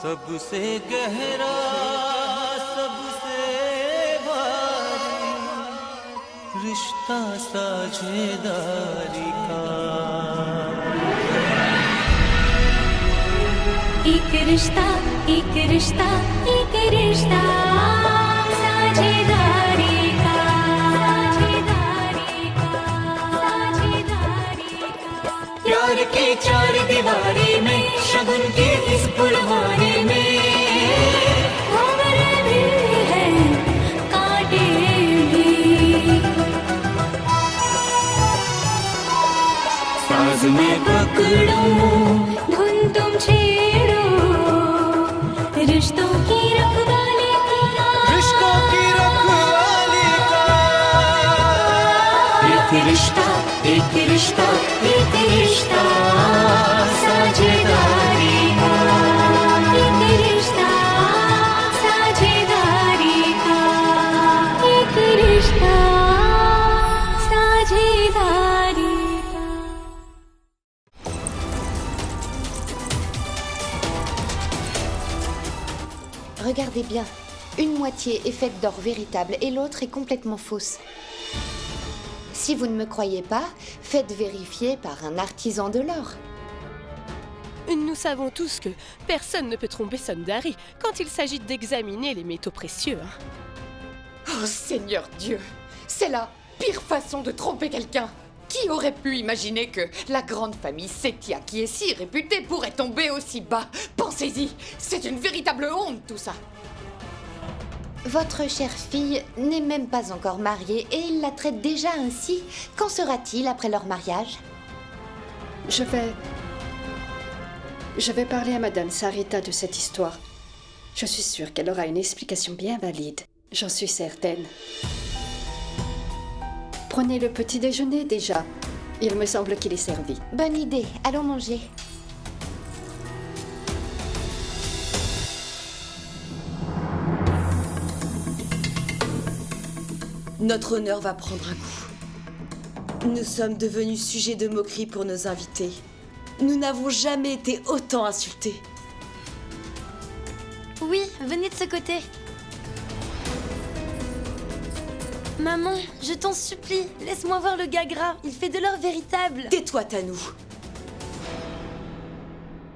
सबसे गहरा सबसे भारी रिश्ता साझेदारी का एक रिश्ता एक रिश्ता एक रिश्ता साझेदारी का साझेदारी का साझेदारी का प्यार की चार दीवारी में शगुन की इस फुलवारी में खबर भी है कांटे भी साज में पकड़ो धुन तुम छेड़ो रिश्तों की रखवाली का रिश्तों की रखवाली का एक रिश्ता एक रिश्ता एक रिश्ता साझेदारी का एक रिश्ता साझेदारी का एक रिश्ता साझेदारी का Regardez bien, une moitié est faite d'or véritable et l'autre est complètement fausse. Si vous ne me croyez pas, faites vérifier par un artisan de l'or. Nous savons tous que personne ne peut tromper Sundari quand il s'agit d'examiner les métaux précieux. Oh Seigneur Dieu, c'est la pire façon de tromper quelqu'un. Qui aurait pu imaginer que la grande famille Setia, qui est si réputée, pourrait tomber aussi bas? Pensez-y, c'est une véritable honte tout ça. Votre chère fille n'est même pas encore mariée et il la traite déjà ainsi. Qu'en sera-t-il après leur mariage? Je vais parler à Madame Sarita de cette histoire. Je suis sûre qu'elle aura une explication bien valide. J'en suis certaine. Prenez le petit déjeuner déjà. Il me semble qu'il est servi. Bonne idée, allons manger. Notre honneur va prendre un coup. Nous sommes devenus sujets de moquerie pour nos invités. Nous n'avons jamais été autant insultés. Oui, venez de ce côté. Maman, je t'en supplie, laisse-moi voir le gars gras. Il fait de l'or véritable. Tais-toi, Tanou.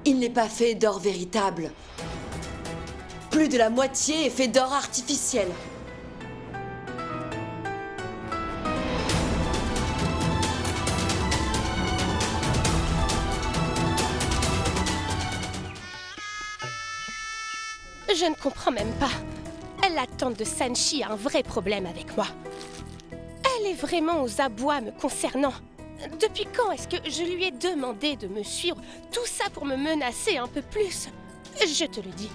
Il n'est pas fait d'or véritable. Plus de la moitié est fait d'or artificiel. Je ne comprends même pas. La tante de Sanchi a un vrai problème avec moi. Elle est vraiment aux abois me concernant. Depuis quand est-ce que je lui ai demandé de me suivre? Tout ça pour me menacer un peu plus. Je te le dis,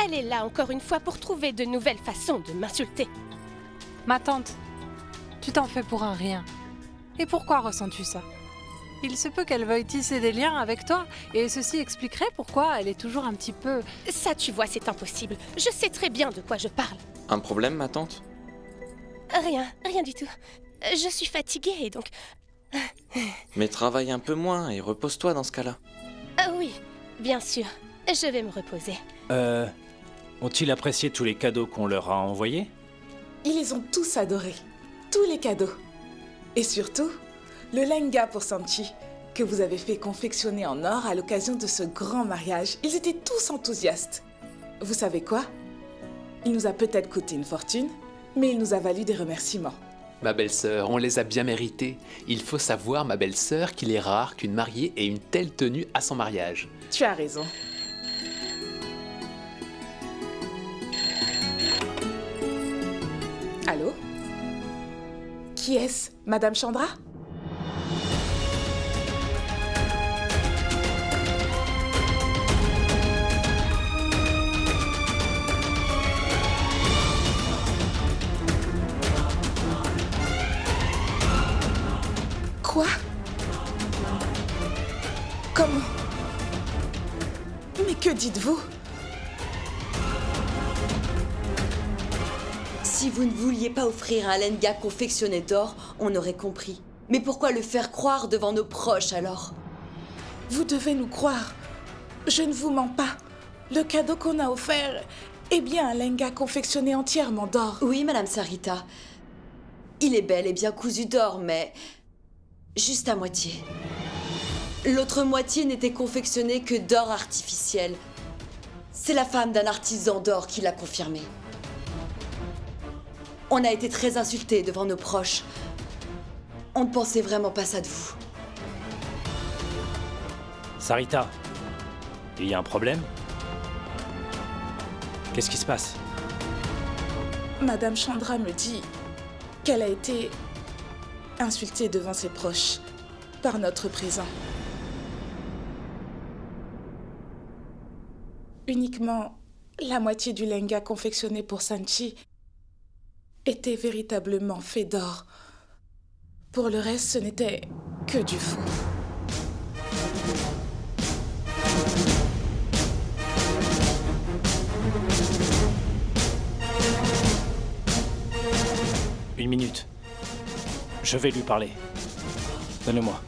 elle est là encore une fois pour trouver de nouvelles façons de m'insulter. Ma tante, tu t'en fais pour un rien. Et pourquoi ressens-tu ça? Il se peut qu'elle veuille tisser des liens avec toi, et ceci expliquerait pourquoi elle est toujours un petit peu... Ça, tu vois, c'est impossible. Je sais très bien de quoi je parle. Un problème, ma tante? Rien du tout. Je suis fatiguée et donc... Mais travaille un peu moins et repose-toi dans ce cas-là. Oui, bien sûr. Je vais me reposer. Ont-ils apprécié tous les cadeaux qu'on leur a envoyés? Ils les ont tous adorés. Tous les cadeaux. Et surtout, le lenga pour Sanchi, que vous avez fait confectionner en or à l'occasion de ce grand mariage. Ils étaient tous enthousiastes. Vous savez quoi? Il nous a peut-être coûté une fortune, mais il nous a valu des remerciements. Ma belle-sœur, on les a bien mérités. Il faut savoir, ma belle-sœur, qu'il est rare qu'une mariée ait une telle tenue à son mariage. Tu as raison. Allô? Qui est-ce? Madame Chandra? Quoi? Comment? Mais que dites-vous? Si vous ne vouliez pas offrir un lenga confectionné d'or, on aurait compris. Mais pourquoi le faire croire devant nos proches alors? Vous devez nous croire. Je ne vous mens pas. Le cadeau qu'on a offert est bien un lenga confectionné entièrement d'or. Oui, Madame Sarita. Il est bel et bien cousu d'or, mais juste à moitié. L'autre moitié n'était confectionnée que d'or artificiel. C'est la femme d'un artisan d'or qui l'a confirmé. On a été très insultés devant nos proches. On ne pensait vraiment pas ça de vous. Sarita, il y a un problème? Qu'est-ce qui se passe? Madame Chandra me dit qu'elle a été insultée devant ses proches par notre présent. Uniquement la moitié du lenga confectionné pour Sanchi était véritablement fait d'or. Pour le reste, ce n'était que du faux. Une minute. Je vais lui parler. Donne-le-moi.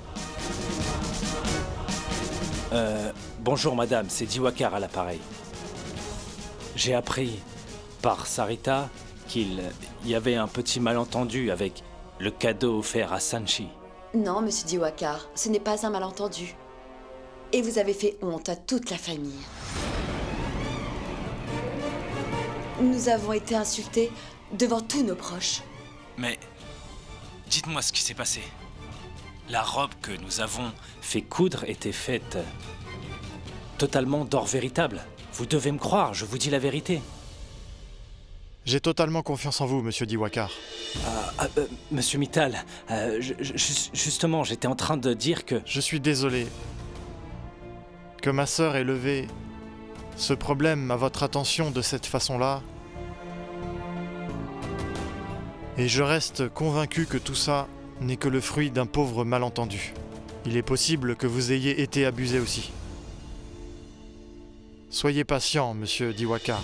Bonjour madame, c'est Diwakar à l'appareil. J'ai appris par Sarita qu'il y avait un petit malentendu avec le cadeau offert à Sanchi. Non, monsieur Diwakar, ce n'est pas un malentendu. Et vous avez fait honte à toute la famille. Nous avons été insultés devant tous nos proches. Mais dites-moi ce qui s'est passé. La robe que nous avons fait coudre était faite totalement d'or véritable. Vous devez me croire, je vous dis la vérité. J'ai totalement confiance en vous, monsieur Diwakar. Monsieur Mittal, justement, j'étais en train de dire que... Je suis désolé que ma sœur ait levé ce problème à votre attention de cette façon-là. Et je reste convaincu que tout ça n'est que le fruit d'un pauvre malentendu. Il est possible que vous ayez été abusé aussi. Soyez patient, monsieur Diwakar.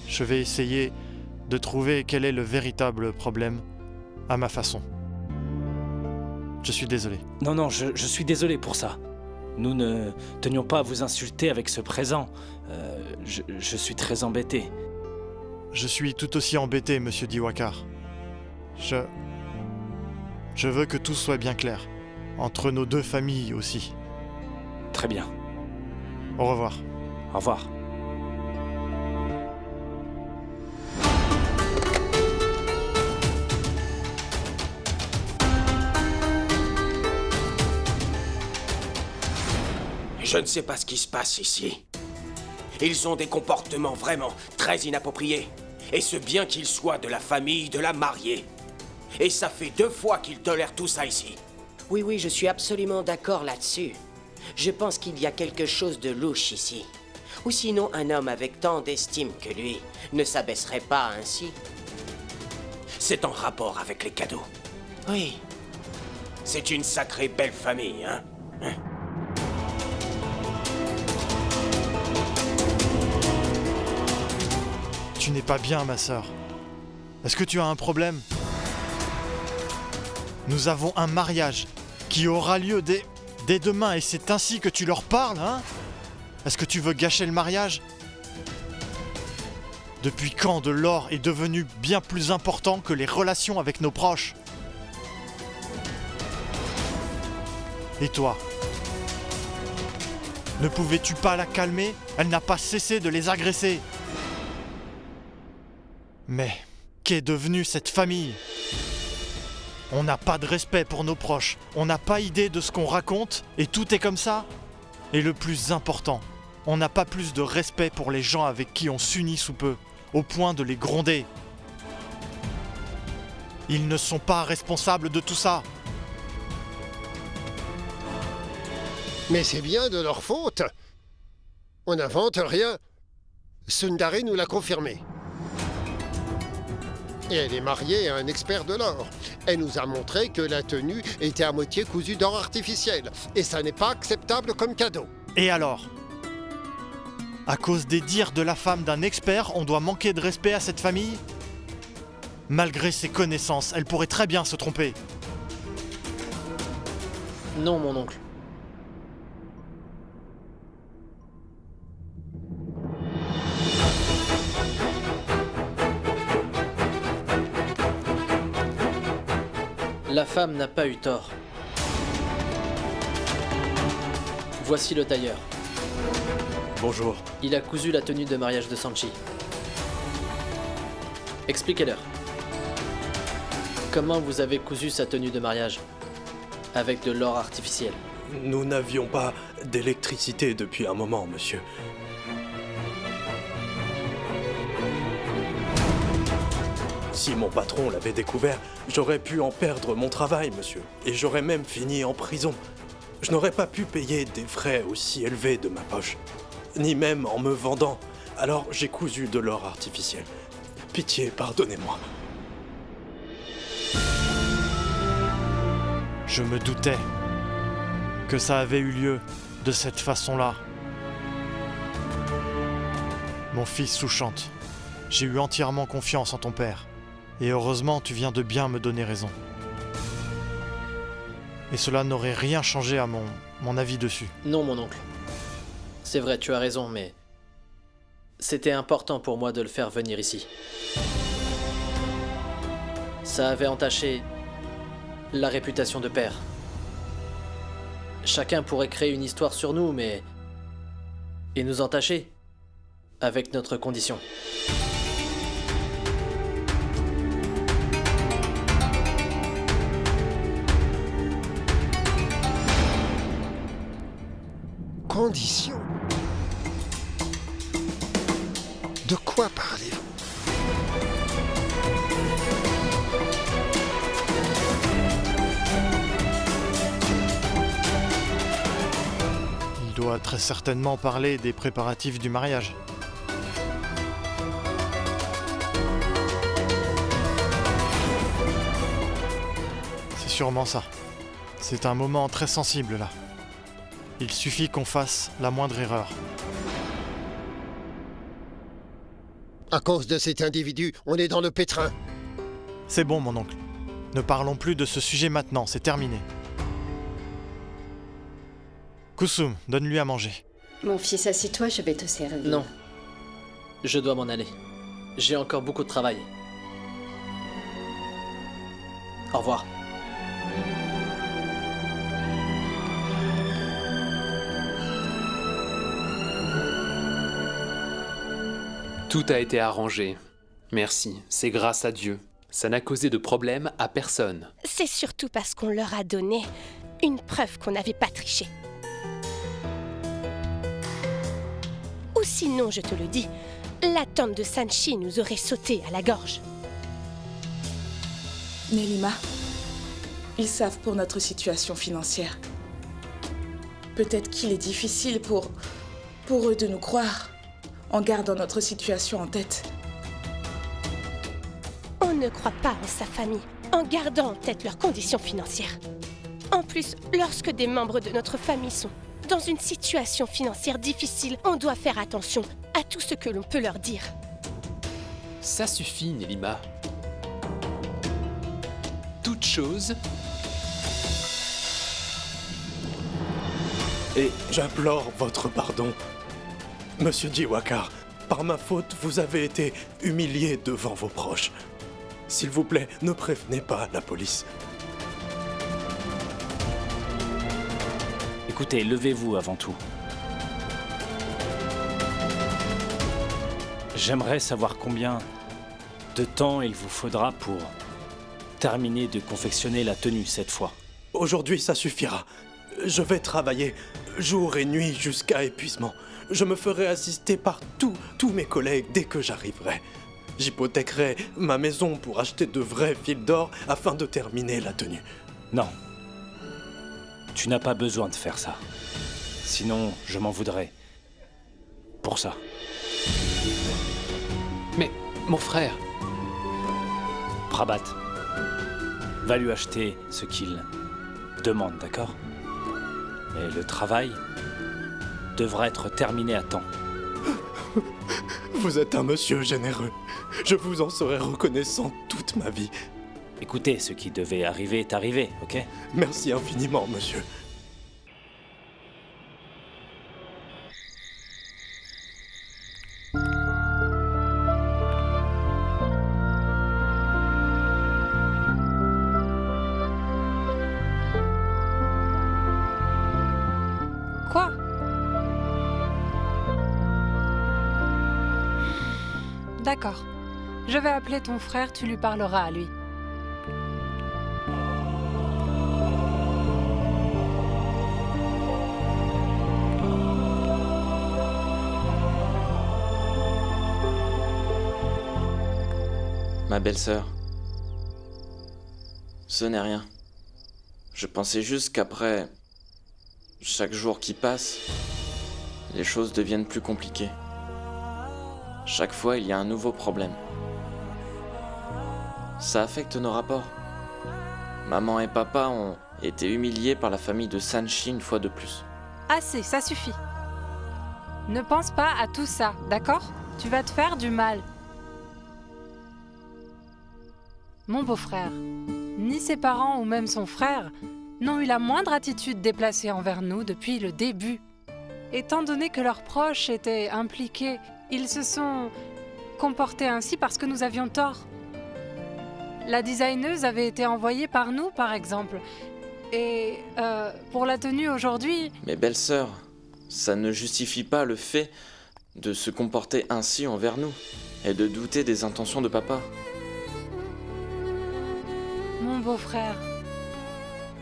Je vais essayer de trouver quel est le véritable problème à ma façon. Je suis désolé. Non, je suis désolé pour ça. Nous ne tenions pas à vous insulter avec ce présent. Je suis très embêté. Je suis tout aussi embêté, monsieur Diwakar. Je veux que tout soit bien clair. Entre nos deux familles aussi. Très bien. Au revoir. Au revoir. Je ne sais pas ce qui se passe ici. Ils ont des comportements vraiment très inappropriés. Et ce bien qu'ils soient de la famille de la mariée. Et ça fait 2 fois qu'ils tolèrent tout ça ici. Oui, je suis absolument d'accord là-dessus. Je pense qu'il y a quelque chose de louche ici. Ou sinon, un homme avec tant d'estime que lui ne s'abaisserait pas ainsi. C'est en rapport avec les cadeaux. Oui. C'est une sacrée belle famille, hein? Tu n'es pas bien, ma sœur. Est-ce que tu as un problème? Nous avons un mariage qui aura lieu dès demain et c'est ainsi que tu leur parles, hein? Est-ce que tu veux gâcher le mariage? Depuis quand de l'or est devenu bien plus important que les relations avec nos proches? Et toi? Ne pouvais-tu pas la calmer? Elle n'a pas cessé de les agresser. Mais qu'est devenue cette famille? On n'a pas de respect pour nos proches, on n'a pas idée de ce qu'on raconte, et tout est comme ça. Et le plus important, on n'a pas plus de respect pour les gens avec qui on s'unit sous peu, au point de les gronder. Ils ne sont pas responsables de tout ça. Mais c'est bien de leur faute. On n'invente rien. Sundari nous l'a confirmé. Et elle est mariée à un expert de l'or. Elle nous a montré que la tenue était à moitié cousue d'or artificiel. Et ça n'est pas acceptable comme cadeau. Et alors? À cause des dires de la femme d'un expert, on doit manquer de respect à cette famille? Malgré ses connaissances, elle pourrait très bien se tromper. Non, mon oncle. La femme n'a pas eu tort. Voici le tailleur. Bonjour. Il a cousu la tenue de mariage de Sanchi. Expliquez-leur. Comment vous avez cousu sa tenue de mariage? Avec de l'or artificiel. Nous n'avions pas d'électricité depuis un moment, monsieur. Si mon patron l'avait découvert, j'aurais pu en perdre mon travail, monsieur. Et j'aurais même fini en prison. Je n'aurais pas pu payer des frais aussi élevés de ma poche. Ni même en me vendant. Alors j'ai cousu de l'or artificiel. Pitié, pardonnez-moi. Je me doutais que ça avait eu lieu de cette façon-là. Mon fils Souchante, j'ai eu entièrement confiance en ton père. Et heureusement, tu viens de bien me donner raison. Et cela n'aurait rien changé à mon avis dessus. Non, mon oncle. C'est vrai, tu as raison, mais... c'était important pour moi de le faire venir ici. Ça avait entaché la réputation de père. Chacun pourrait créer une histoire sur nous, mais... et nous entacher avec notre condition. Condition? De quoi parlez-vous? Il doit très certainement parler des préparatifs du mariage. C'est sûrement ça. C'est un moment très sensible là. Il suffit qu'on fasse la moindre erreur. À cause de cet individu, on est dans le pétrin. C'est bon, mon oncle. Ne parlons plus de ce sujet maintenant, c'est terminé. Kusum, donne-lui à manger. Mon fils, assis-toi, je vais te servir. Non. Je dois m'en aller. J'ai encore beaucoup de travail. Au revoir. Tout a été arrangé. Merci, c'est grâce à Dieu. Ça n'a causé de problème à personne. C'est surtout parce qu'on leur a donné une preuve qu'on n'avait pas triché. Ou sinon, je te le dis, la tante de Sanchi nous aurait sauté à la gorge. Nelima, ils savent pour notre situation financière. Peut-être qu'il est difficile pour eux de nous croire, en gardant notre situation en tête. On ne croit pas en sa famille, en gardant en tête leurs conditions financières. En plus, lorsque des membres de notre famille sont dans une situation financière difficile, on doit faire attention à tout ce que l'on peut leur dire. Ça suffit, Nelima. Toute chose... Et j'implore votre pardon. Monsieur Jiwakar, par ma faute, vous avez été humilié devant vos proches. S'il vous plaît, ne prévenez pas la police. Écoutez, levez-vous avant tout. J'aimerais savoir combien de temps il vous faudra pour terminer de confectionner la tenue cette fois. Aujourd'hui, ça suffira. Je vais travailler jour et nuit jusqu'à épuisement. Je me ferai assister par tous mes collègues dès que j'arriverai. J'hypothèquerai ma maison pour acheter de vrais fils d'or afin de terminer la tenue. Non. Tu n'as pas besoin de faire ça. Sinon, je m'en voudrais. Pour ça. Mais, mon frère... Prabat, va lui acheter ce qu'il demande, d'accord? Et le travail devra être terminé à temps. Vous êtes un monsieur généreux. Je vous en serai reconnaissant toute ma vie. Écoutez, ce qui devait arriver est arrivé, ok? Merci infiniment, monsieur. D'accord. Je vais appeler ton frère, tu lui parleras à lui. Ma belle-sœur. Ce n'est rien. Je pensais juste qu'après chaque jour qui passe, les choses deviennent plus compliquées. Chaque fois, il y a un nouveau problème. Ça affecte nos rapports. Maman et papa ont été humiliés par la famille de Sanchi une fois de plus. Assez, ça suffit. Ne pense pas à tout ça, d'accord? Tu vas te faire du mal. Mon beau-frère, ni ses parents ou même son frère n'ont eu la moindre attitude déplacée envers nous depuis le début. Étant donné que leurs proches étaient impliqués, ils se sont comportés ainsi parce que nous avions tort. La designeuse avait été envoyée par nous, par exemple. Et pour la tenue aujourd'hui... Mais belle-sœur, ça ne justifie pas le fait de se comporter ainsi envers nous et de douter des intentions de papa. Mon beau-frère,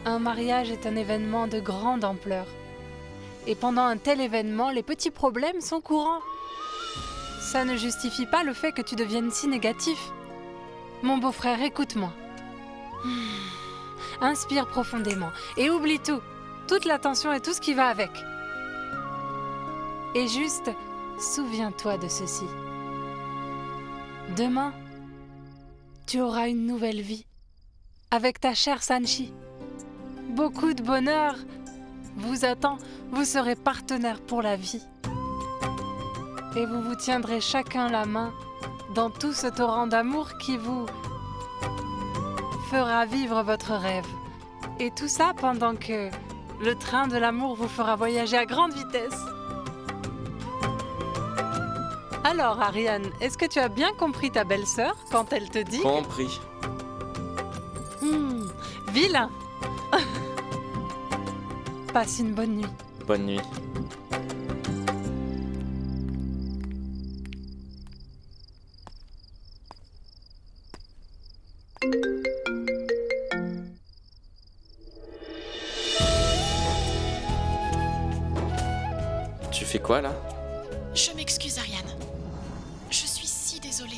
un mariage est un événement de grande ampleur. Et pendant un tel événement, les petits problèmes sont courants. Ça ne justifie pas le fait que tu deviennes si négatif. Mon beau-frère, écoute-moi. Inspire profondément et oublie tout. Toute la tension et tout ce qui va avec. Et juste, souviens-toi de ceci. Demain, tu auras une nouvelle vie. Avec ta chère Sanchi. Beaucoup de bonheur vous attend. Vous serez partenaires pour la vie. Et vous vous tiendrez chacun la main dans tout ce torrent d'amour qui vous fera vivre votre rêve. Et tout ça pendant que le train de l'amour vous fera voyager à grande vitesse. Alors, Ariane, est-ce que tu as bien compris ta belle-sœur quand elle te dit... Compris. Vilain. Passe une bonne nuit. Bonne nuit. Tu fais quoi là? Je m'excuse, Ariane. Je suis si désolée.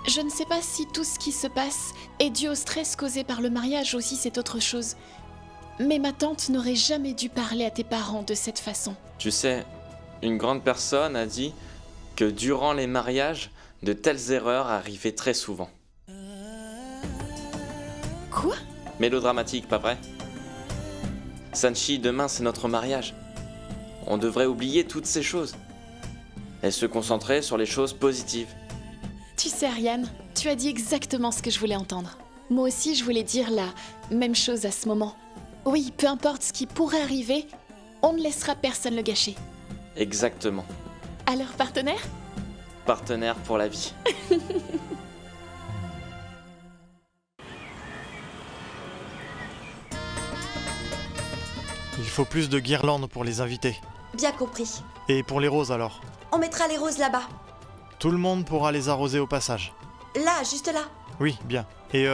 Je ne sais pas si tout ce qui se passe est dû au stress causé par le mariage ou si c'est autre chose. Mais ma tante n'aurait jamais dû parler à tes parents de cette façon. Tu sais, une grande personne a dit que durant les mariages, de telles erreurs arrivaient très souvent. Quoi? Mélodramatique, pas vrai? Sanchi, demain c'est notre mariage. On devrait oublier toutes ces choses et se concentrer sur les choses positives. Tu sais, Ariane, tu as dit exactement ce que je voulais entendre. Moi aussi, je voulais dire la même chose à ce moment. Oui, peu importe ce qui pourrait arriver, on ne laissera personne le gâcher. Exactement. Alors, partenaire? Partenaire pour la vie. Il faut plus de guirlandes pour les invités. Bien compris. Et pour les roses alors? On mettra les roses là-bas. Tout le monde pourra les arroser au passage. Là, juste là. Oui, bien. Et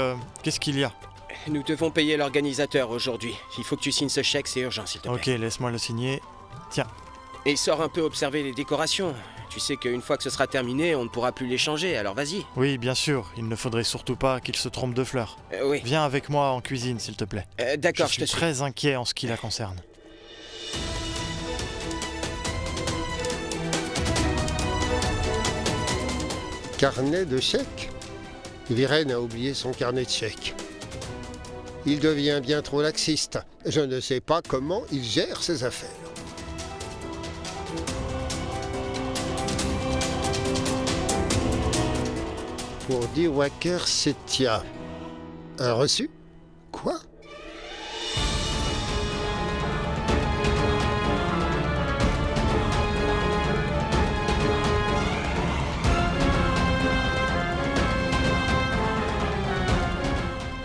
qu'est-ce qu'il y a? Nous devons payer l'organisateur aujourd'hui. Il faut que tu signes ce chèque, c'est urgent, s'il te plaît. Ok, laisse-moi le signer. Tiens. Et sors un peu observer les décorations. Tu sais qu'une fois que ce sera terminé, on ne pourra plus les changer, alors vas-y. Oui, bien sûr. Il ne faudrait surtout pas qu'il se trompe de fleurs. Oui. Viens avec moi en cuisine, s'il te plaît. D'accord, je suis très inquiet en ce qui la concerne. Carnet de chèques? Viren a oublié son carnet de chèques. Il devient bien trop laxiste. Je ne sais pas comment il gère ses affaires. Pour Diwakar Setia. Un reçu? Quoi?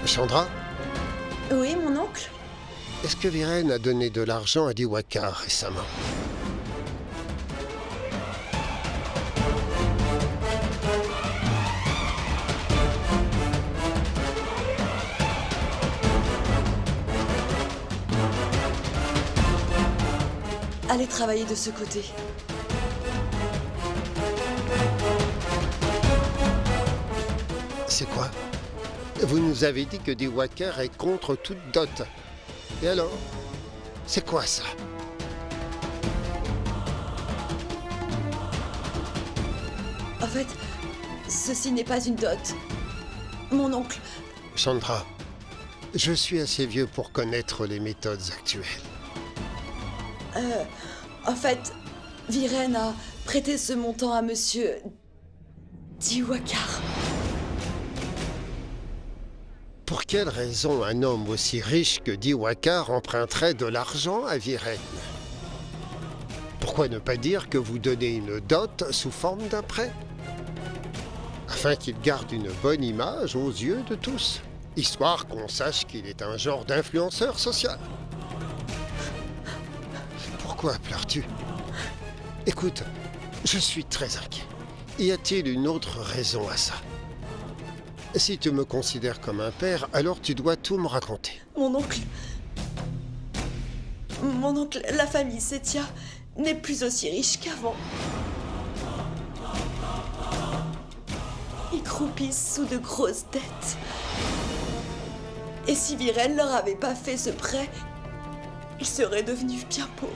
Chandra? Oui, mon oncle? Est-ce que Viren a donné de l'argent à Diwakar récemment? Allez travailler de ce côté. C'est quoi? Vous nous avez dit que Diwakar est contre toute dot. Et alors? C'est quoi ça? En fait, ceci n'est pas une dot. Mon oncle... Chandra, je suis assez vieux pour connaître les méthodes actuelles. En fait, Viren a prêté ce montant à monsieur... Diwakar. Pour quelle raison un homme aussi riche que Diwakar emprunterait de l'argent à Viren? Pourquoi ne pas dire que vous donnez une dot sous forme d'un prêt? Afin qu'il garde une bonne image aux yeux de tous, histoire qu'on sache qu'il est un genre d'influenceur social. Pourquoi pleures-tu? Écoute, je suis très inquiet. Y a-t-il une autre raison à ça? Si tu me considères comme un père, alors tu dois tout me raconter. Mon oncle... la famille Setia n'est plus aussi riche qu'avant. Ils croupissent sous de grosses dettes. Et si Viren leur avait pas fait ce prêt, ils seraient devenus bien pauvres.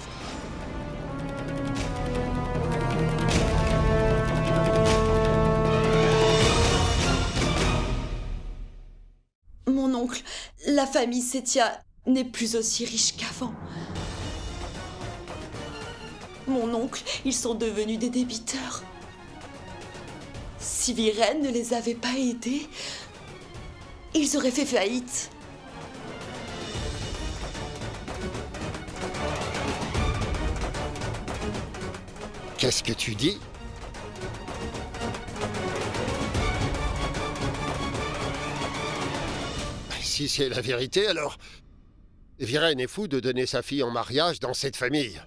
Mon oncle, la famille Setia n'est plus aussi riche qu'avant. Mon oncle, ils sont devenus des débiteurs. Si Viren ne les avait pas aidés, ils auraient fait faillite. Qu'est-ce que tu dis? Si c'est la vérité, alors... Viren est fou de donner sa fille en mariage dans cette famille.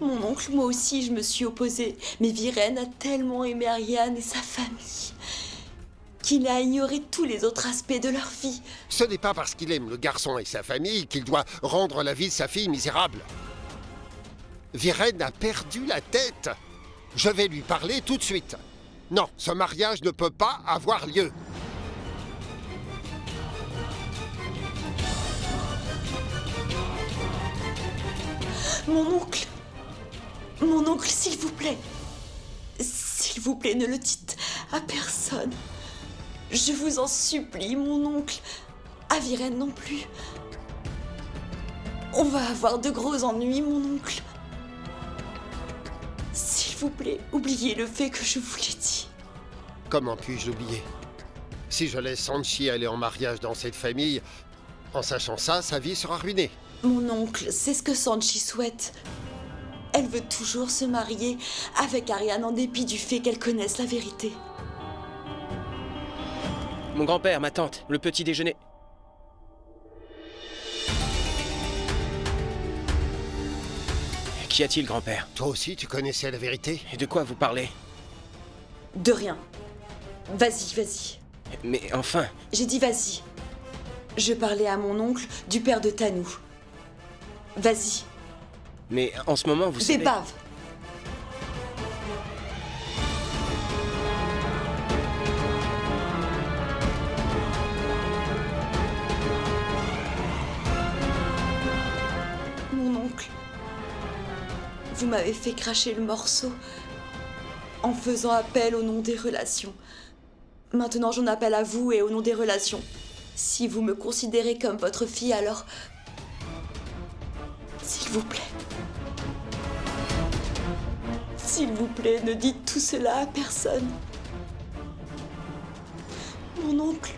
Mon oncle, moi aussi, je me suis opposée. Mais Viren a tellement aimé Ariane et sa famille qu'il a ignoré tous les autres aspects de leur vie. Ce n'est pas parce qu'il aime le garçon et sa famille qu'il doit rendre la vie de sa fille misérable. Viren a perdu la tête. Je vais lui parler tout de suite. Non, ce mariage ne peut pas avoir lieu. Mon oncle, s'il vous plaît, ne le dites à personne. Je vous en supplie, mon oncle, à Viren non plus. On va avoir de gros ennuis, mon oncle. S'il vous plaît, oubliez le fait que je vous l'ai dit. Comment puis-je l'oublier? Si je laisse Sanchi aller en mariage dans cette famille, en sachant ça, sa vie sera ruinée. Mon oncle, c'est ce que Sanchi souhaite. Elle veut toujours se marier avec Ariane en dépit du fait qu'elle connaisse la vérité. Mon grand-père, ma tante, le petit déjeuner. Qu'y a-t-il, grand-père? Toi aussi, tu connaissais la vérité? Et de quoi vous parlez? De rien. Vas-y, vas-y. Mais enfin... J'ai dit vas-y. Je parlais à mon oncle du père de Tanou. Vas-y. Mais en ce moment, vous savez... Bave. Mon oncle, vous m'avez fait cracher le morceau en faisant appel au nom des relations. Maintenant, j'en appelle à vous et au nom des relations. Si vous me considérez comme votre fille, alors... S'il vous plaît. S'il vous plaît, ne dites tout cela à personne. Mon oncle,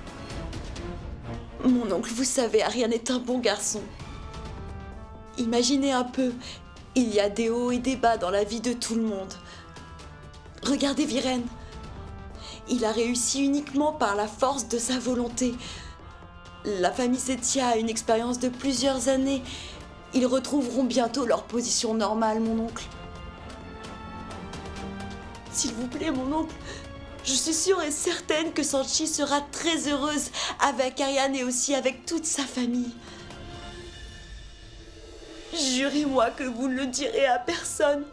vous savez, Ariane est un bon garçon. Imaginez un peu, il y a des hauts et des bas dans la vie de tout le monde. Regardez Viren. Il a réussi uniquement par la force de sa volonté. La famille Setia a une expérience de plusieurs années. Ils retrouveront bientôt leur position normale, mon oncle. S'il vous plaît, mon oncle, je suis sûre et certaine que Sanchi sera très heureuse avec Ariane et aussi avec toute sa famille. Jurez-moi que vous ne le direz à personne.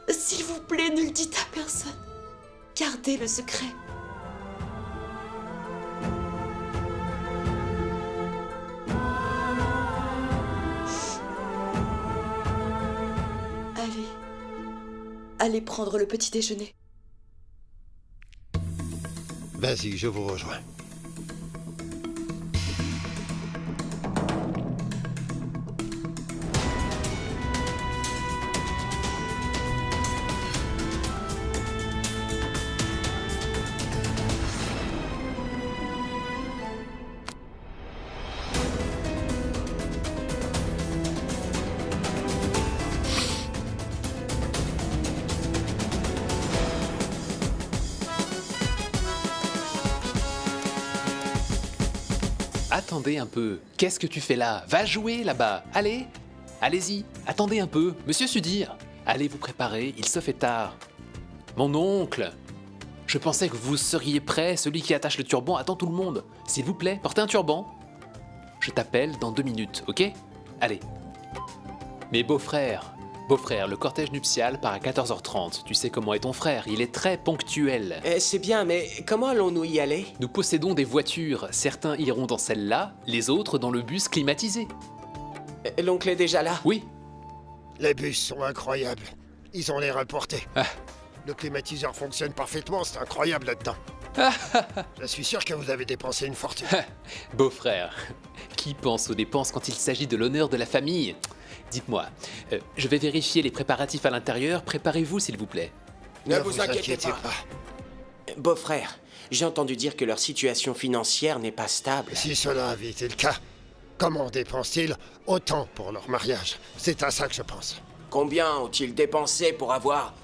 S'il vous plaît, ne le dites à personne. Gardez le secret. Allez prendre le petit déjeuner. Vas-y, je vous rejoins. Attendez un peu. Qu'est-ce que tu fais là? Va jouer là-bas. Allez. Allez-y. Attendez un peu. Monsieur Sudir. Allez vous préparer, il se fait tard. Mon oncle. Je pensais que vous seriez prêt. Celui qui attache le turban attend tout le monde. S'il vous plaît, portez un turban. Je t'appelle dans 2 minutes, ok? Allez. Mes beaux-frères. Beau-frère, le cortège nuptial part à 14h30. Tu sais comment est ton frère, il est très ponctuel. C'est bien, mais comment allons-nous y aller? Nous possédons des voitures. Certains iront dans celle-là, les autres dans le bus climatisé. L'oncle est déjà là? Oui. Les bus sont incroyables. Ils ont l'air importés. Le climatiseur fonctionne parfaitement, c'est incroyable là-dedans. Je suis sûr que vous avez dépensé une fortune. Beau-frère, qui pense aux dépenses quand il s'agit de l'honneur de la famille? Dites-moi, je vais vérifier les préparatifs à l'intérieur. Préparez-vous, s'il vous plaît. Ne vous inquiétez pas. Beau-frère, j'ai entendu dire que leur situation financière n'est pas stable. Si cela avait été le cas, comment dépensent-ils autant pour leur mariage? C'est à ça que je pense. Combien ont-ils dépensé pour avoir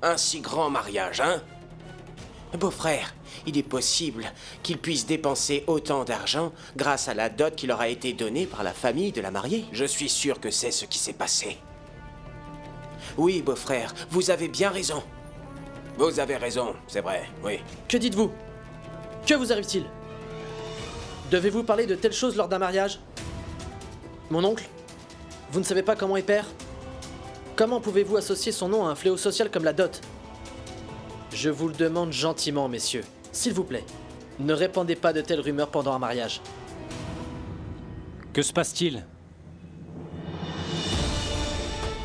un si grand mariage, hein? Beau-frère, il est possible qu'ils puissent dépenser autant d'argent grâce à la dot qui leur a été donnée par la famille de la mariée. Je suis sûr que c'est ce qui s'est passé. Oui, beau-frère, vous avez bien raison. Vous avez raison, c'est vrai, oui. Que dites-vous? Que vous arrive-t-il? Devez-vous parler de telles choses lors d'un mariage? Mon oncle? Vous ne savez pas comment est père? Comment pouvez-vous associer son nom à un fléau social comme la dot? Je vous le demande gentiment, messieurs. S'il vous plaît, ne répandez pas de telles rumeurs pendant un mariage. Que se passe-t-il?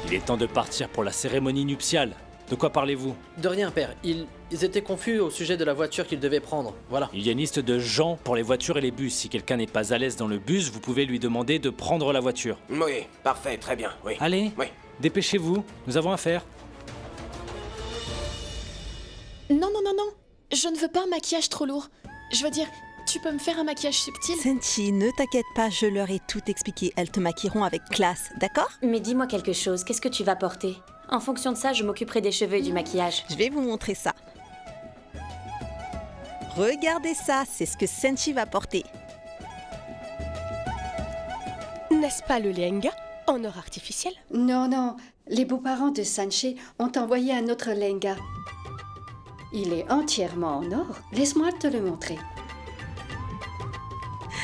Il est temps de partir pour la cérémonie nuptiale. De quoi parlez-vous? De rien, père. Ils étaient confus au sujet de la voiture qu'ils devaient prendre. Voilà. Il y a une liste de gens pour les voitures et les bus. Si quelqu'un n'est pas à l'aise dans le bus, vous pouvez lui demander de prendre la voiture. Oui, parfait, très bien, oui. Allez, oui. Dépêchez-vous, nous avons affaire. Non, non, non, non. Je ne veux pas un maquillage trop lourd. Je veux dire, tu peux me faire un maquillage subtil? Senshi, ne t'inquiète pas, je leur ai tout expliqué. Elles te maquilleront avec classe, d'accord? Mais dis-moi quelque chose, qu'est-ce que tu vas porter? En fonction de ça, je m'occuperai des cheveux et du maquillage. Je vais vous montrer ça. Regardez ça, c'est ce que Senshi va porter. N'est-ce pas le lehenga en or artificiel? Non, non. Les beaux-parents de Senshi ont envoyé un autre lehenga. Il est entièrement en or. Laisse-moi te le montrer.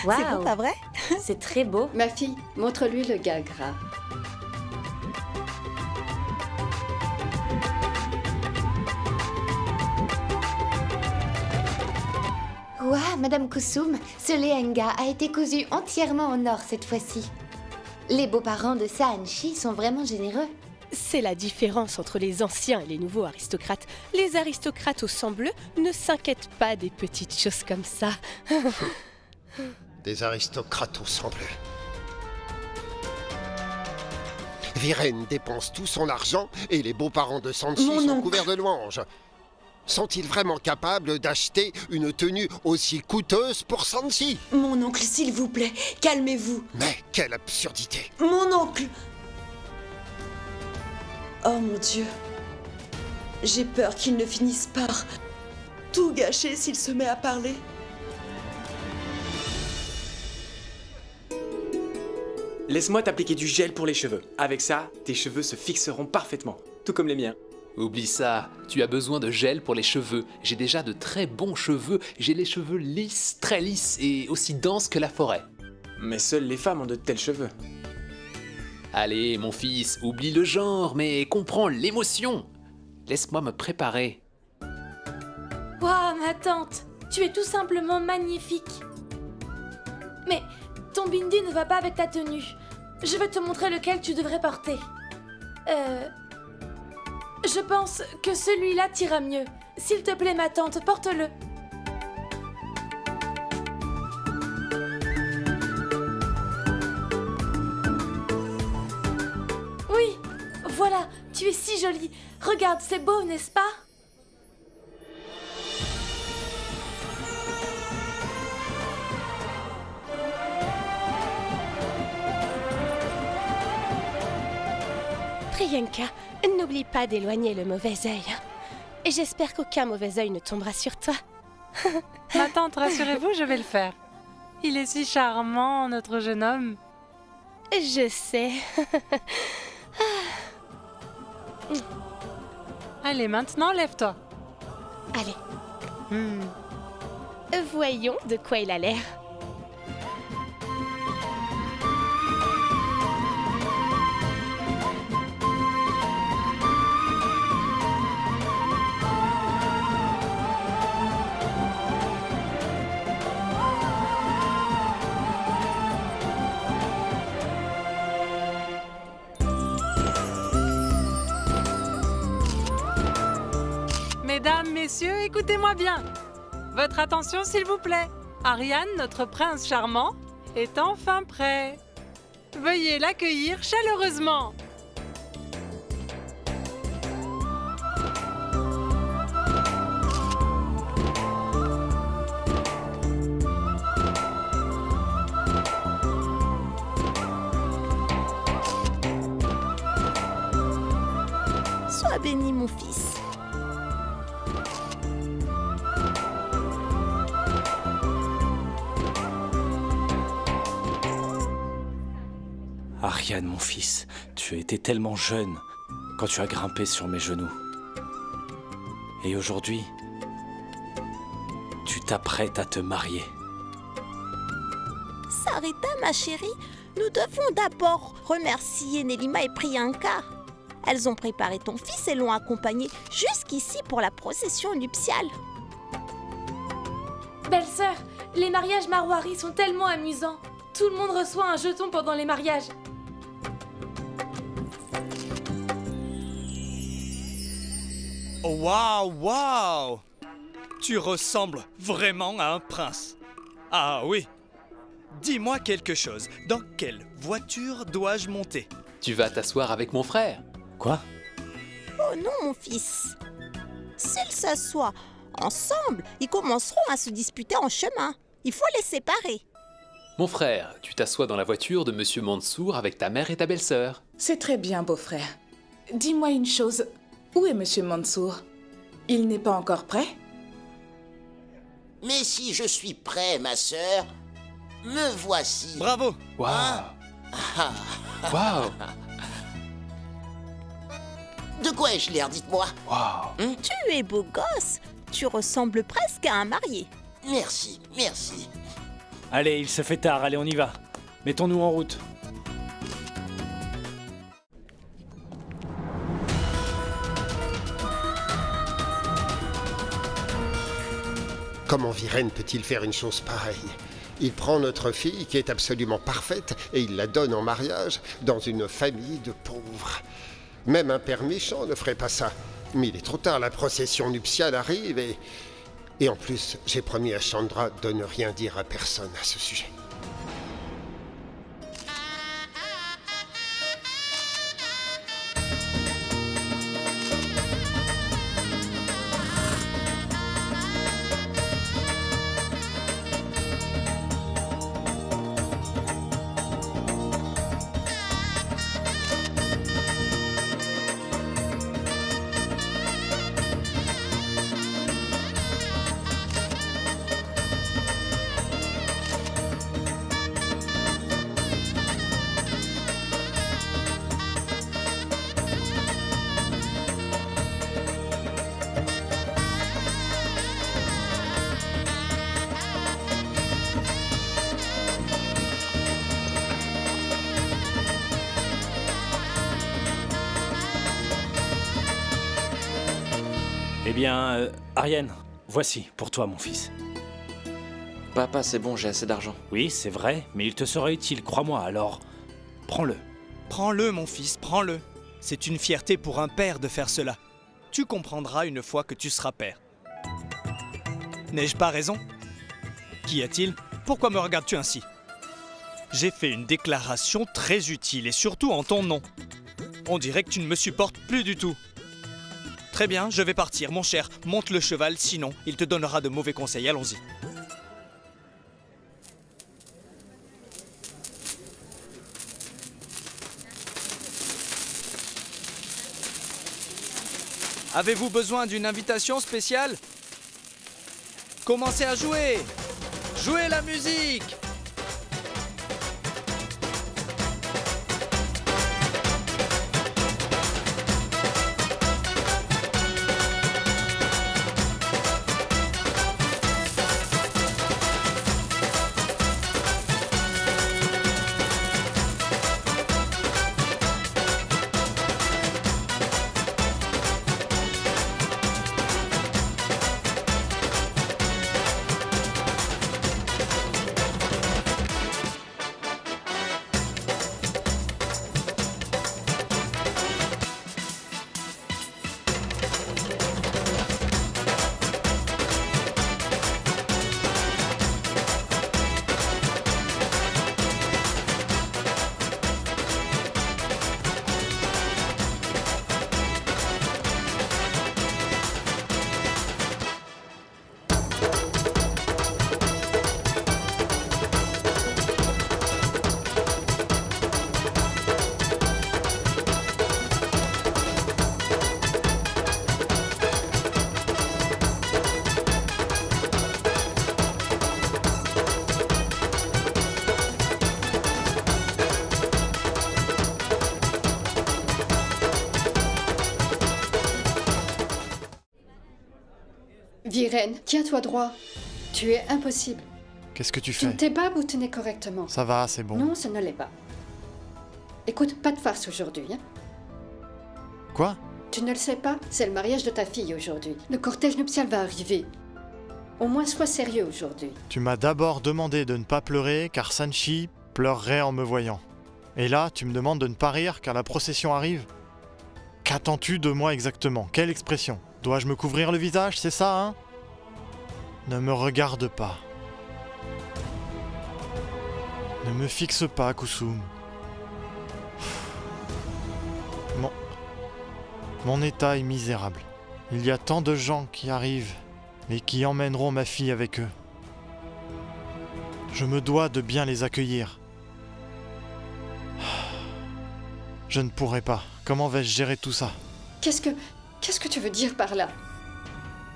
Waouh. C'est beau, pas vrai? C'est très beau. Ma fille, montre-lui le gagra. Ouah, Madame Kusum, ce lehenga a été cousu entièrement en or cette fois-ci. Les beaux-parents de Saanchi sont vraiment généreux. C'est la différence entre les anciens et les nouveaux aristocrates. Les aristocrates au sang bleu ne s'inquiètent pas des petites choses comme ça. Des aristocrates au sang bleu. Viren dépense tout son argent et les beaux-parents de Sanchi sont couverts de louanges. Sont-ils vraiment capables d'acheter une tenue aussi coûteuse pour Sanchi? Mon oncle, s'il vous plaît, calmez-vous. Mais quelle absurdité! Mon oncle! Oh mon Dieu. J'ai peur qu'il ne finisse par tout gâcher s'il se met à parler. Laisse-moi t'appliquer du gel pour les cheveux. Avec ça, tes cheveux se fixeront parfaitement, tout comme les miens. Oublie ça, tu as besoin de gel pour les cheveux. J'ai déjà de très bons cheveux. J'ai les cheveux lisses, très lisses et aussi denses que la forêt. Mais seules les femmes ont de tels cheveux. Allez, mon fils, oublie le genre, mais comprends l'émotion. Laisse-moi me préparer. Waouh, ma tante, tu es tout simplement magnifique. Mais ton bindi ne va pas avec ta tenue. Je vais te montrer lequel tu devrais porter. Je pense que celui-là t'ira mieux. S'il te plaît, ma tante, porte-le. Oui, voilà, tu es si jolie. Regarde, c'est beau, n'est-ce pas? Priyanka, n'oublie pas d'éloigner le mauvais œil. Et j'espère qu'aucun mauvais œil ne tombera sur toi. Ma tante, rassurez-vous, je vais le faire. Il est si charmant, notre jeune homme. Je sais. Allez, maintenant, lève-toi. Allez. Voyons de quoi il a l'air. Mesdames, messieurs, écoutez-moi bien. Votre attention, s'il vous plaît. Ariane, notre prince charmant, est enfin prêt. Veuillez l'accueillir chaleureusement. Sois béni, mon fils. Ariane, mon fils, tu as été tellement jeune quand tu as grimpé sur mes genoux. Et aujourd'hui, tu t'apprêtes à te marier. Sarita, ma chérie, nous devons d'abord remercier Nelima et Priyanka. Elles ont préparé ton fils et l'ont accompagné jusqu'ici pour la procession nuptiale. Belle-sœur, les mariages marwari sont tellement amusants. Tout le monde reçoit un jeton pendant les mariages. Oh, waouh, waouh! Tu ressembles vraiment à un prince. Ah oui. Dis-moi quelque chose. Dans quelle voiture dois-je monter? Tu vas t'asseoir avec mon frère. Quoi? Oh non, mon fils. S'ils s'assoient ensemble, ils commenceront à se disputer en chemin. Il faut les séparer. Mon frère, tu t'assois dans la voiture de Monsieur Mansour avec ta mère et ta belle-sœur. C'est très bien, beau-frère. Dis-moi une chose. Où est Monsieur Mansour? Il n'est pas encore prêt? Mais si je suis prêt, ma sœur, me voici. Bravo! Waouh! Hein? Waouh! De quoi ai-je l'air, dites-moi? Waouh! Tu es beau gosse. Tu ressembles presque à un marié. Merci, merci. Allez, il se fait tard, allez, on y va. Mettons-nous en route. Comment Viren peut-il faire une chose pareille? Il prend notre fille, qui est absolument parfaite, et il la donne en mariage dans une famille de pauvres. Même un père méchant ne ferait pas ça. Mais il est trop tard, la procession nuptiale arrive et en plus, j'ai promis à Chandra de ne rien dire à personne à ce sujet. Eh bien, Ariane, voici, pour toi, mon fils. Papa, c'est bon, j'ai assez d'argent. Oui, c'est vrai, mais il te sera utile, crois-moi, alors prends-le. Prends-le, mon fils, prends-le. C'est une fierté pour un père de faire cela. Tu comprendras une fois que tu seras père. N'ai-je pas raison? Qu'y a-t-il? Pourquoi me regardes-tu ainsi? J'ai fait une déclaration très utile et surtout en ton nom. On dirait que tu ne me supportes plus du tout. Très bien, je vais partir, mon cher. Monte le cheval, sinon il te donnera de mauvais conseils. Allons-y. Avez-vous besoin d'une invitation spéciale? Commencez à jouer! Jouez la musique! Viren, tiens-toi droit. Tu es impossible. Qu'est-ce que tu Tu ne fais? t'es pas boutonné correctement. Ça va, c'est bon. Non, ce ne l'est pas. Écoute, pas de farce aujourd'hui. Hein. Quoi? Tu ne le sais pas, c'est le mariage de ta fille aujourd'hui. Le cortège nuptial va arriver. Au moins, sois sérieux aujourd'hui. Tu m'as d'abord demandé de ne pas pleurer car Sanchi pleurerait en me voyant. Et là, tu me demandes de ne pas rire car la procession arrive? Qu'attends-tu de moi exactement? Quelle expression? Dois-je me couvrir le visage, c'est ça, hein? Ne me regarde pas. Ne me fixe pas, Kusum. Mon état est misérable. Il y a tant de gens qui arrivent et qui emmèneront ma fille avec eux. Je me dois de bien les accueillir. Je ne pourrai pas. Comment vais-je gérer tout ça? Qu'est-ce que tu veux dire par là?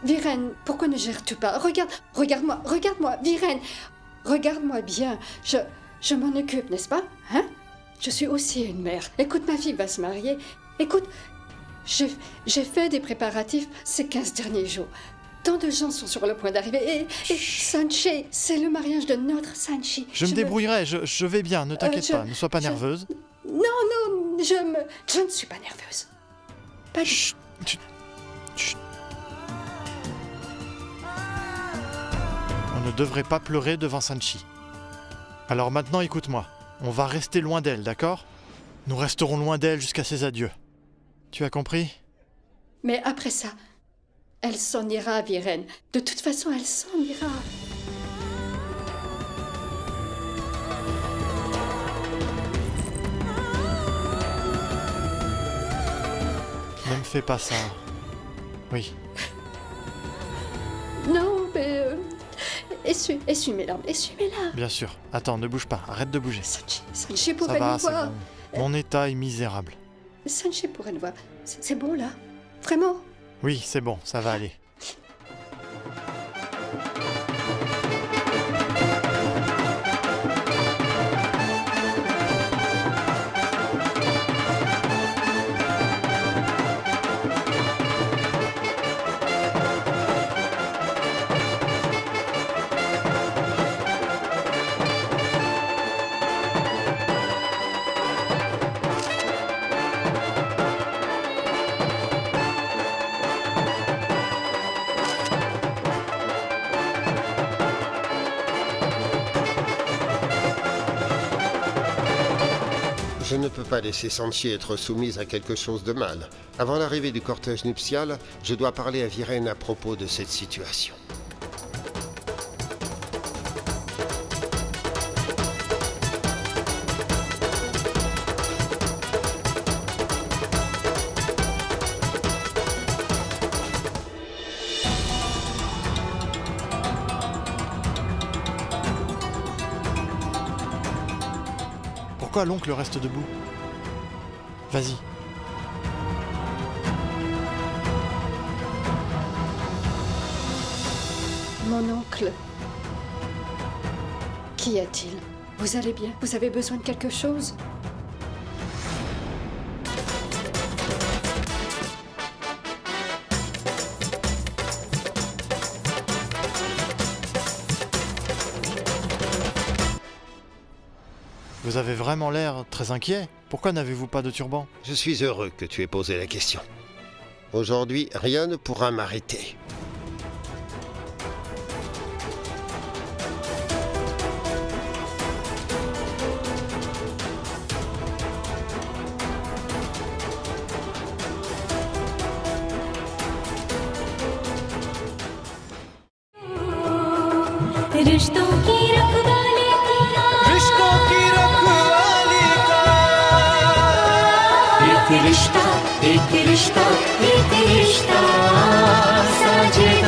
Viren, pourquoi ne gères-tu pas? Regarde-moi, Viren. Regarde-moi bien. Je m'en occupe, n'est-ce pas? Hein? Je suis aussi une mère. Écoute, ma fille va se marier. Écoute, j'ai fait des préparatifs ces 15 derniers jours. Tant de gens sont sur le point d'arriver. Et Sanchi, c'est le mariage de notre Sanchi. Je me débrouillerai, je vais bien, ne t'inquiète pas, ne sois pas nerveuse. Non, je ne suis pas nerveuse. Pas du tout. Chut. On ne devrait pas pleurer devant Sanchi. Alors maintenant, écoute-moi. On va rester loin d'elle, d'accord? Nous resterons loin d'elle jusqu'à ses adieux. Tu as compris? Mais après ça, elle s'en ira, Viren. De toute façon, elle s'en ira. Ne me fais pas ça. Oui. Non, mais... essuie mes larmes, essuie mes larmes. Bien sûr. Attends, ne bouge pas, arrête de bouger. Sanchi pourrait nous nous voir. Bon. Mon état est misérable. Sanchi pourrait nous voir. C'est bon, là? Vraiment? Oui, c'est bon, ça va aller. Je ne peux pas laisser Sanchi être soumise à quelque chose de mal. Avant l'arrivée du cortège nuptial, je dois parler à Viren à propos de cette situation. Pourquoi l'oncle reste debout? Vas-y. Mon oncle. Qu'y a-t-il? Vous allez bien? Vous avez besoin de quelque chose? Vous avez vraiment l'air très inquiet. Pourquoi n'avez-vous pas de turban? Je suis heureux que tu aies posé la question. Aujourd'hui, rien ne pourra m'arrêter. रिश्ता एक रिश्ता साझे